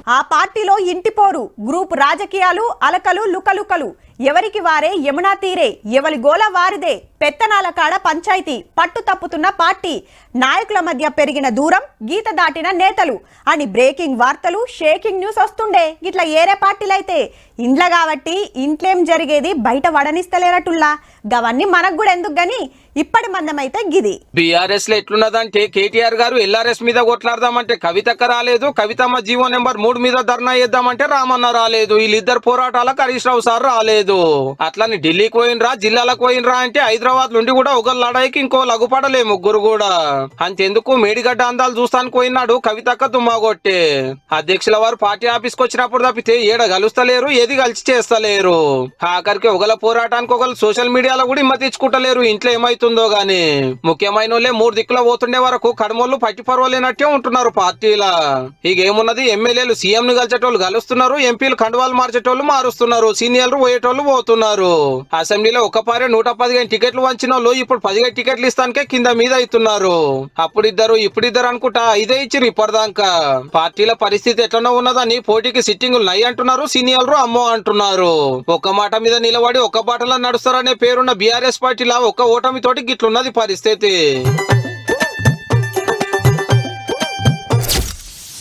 ఆ పార్టీలో ఇంటిపోరు, గ్రూప్ రాజకీయాలు, అలకలు లుకలుకలు, ఎవరికి వారే యమునా తీరే, ఎవరి గోల వారిదే, పెత్తనాల కాడ పంచాయతీ, పట్టు తప్పుతున్న పార్టీ, నాయకుల మధ్య పెరిగిన దూరం, గీత దాటిన నేతలు అని బ్రేకింగ్ వార్తలు, షేకింగ్ న్యూస్ వస్తుండే. ఇట్లా ఏరే పార్టీలైతే ఇండ్ల కాబట్టి ఇంట్లేం జరిగేది బయట వడనిస్తలేరటుల్లా. గవన్నీ మనకు కూడా ఎందుకు గాని ఇప్పటి మందమైతే గిది. బీఆర్ఎస్ లో ఎట్లున్నదంటే కేటీఆర్ గారు ఎల్ఆర్ఎస్ మీద కొట్లాడదామంటే కవితక్క రాలేదు, కవితమ్మ జీవో నెంబర్ 3 మీద ధర్నా చేద్దామంటే రామన్న రాలేదు. వీళ్ళిద్దరు పోరాటాలకు హరీష్ రావు సార్ రాలేదు. అట్లని ఢిల్లీకి పోయినరా, జిల్లాలకు పోయినరా అంటే హైదరాబాద్ నుండి కూడా ఒక లడాయికి ఇంకో లగుపడలే ముగ్గురు కూడా. అంతెందుకు మేడిగడ్డ అందాలు చూస్తానికి పోయినాడు కవితక్క తుమ్మగొట్టే. అధ్యక్షుల వారు పార్టీ ఆఫీస్కి వచ్చినప్పుడు తప్పితే ఏడ కలుస్తలేరు, ఏది కలిసి చేస్తలేరు. ఆఖరికి ఒకల పోరాటానికి ఒకరు సోషల్ మీడియాలో కూడా ఇమ్మ తెచ్చుకుంటలేరు. ఇంట్లో ఏమైతుందో గాని ముఖ్యమైన వాళ్ళే 3 దిక్కుల పోతుండే వరకు కడమోళ్ళు పట్టి పర్వాలేనట్టే ఉంటున్నారు పార్టీలా. ఇకేమున్నది, ఎమ్మెల్యేలు సీఎం ను కలిసేటోళ్ళు కలుస్తున్నారు, ఎంపీలు కండువాలు మార్చేటోళ్ళు మారుస్తున్నారు, సీనియర్లు పోయేటోళ్ళు పోతున్నారు. అసెంబ్లీలో ఒక పారే 115 టికెట్లు వంచిన వాళ్ళు ఇప్పుడు 15 టికెట్లు ఇస్తానికే కింద మీద అవుతున్నారు. అప్పుడిద్దరు ఇప్పుడిద్దరు అనుకుంటా ఇదే ఇచ్చిరు ఇప్పటిదాకా. పార్టీల పరిస్థితి ఎట్లనో ఉన్నదని పోటీకి సిట్టింగులు నై అంటున్నారు, సీనియర్లు అమ్మో అంటున్నారు. ఒక్క మాట మీద నిలబడి ఒక్క బాటలో నడుస్తారనే పేరున్న బీఆర్ఎస్ పార్టీలా ఒక్క ఓటమి తోటి గిట్లున్నది పరిస్థితి.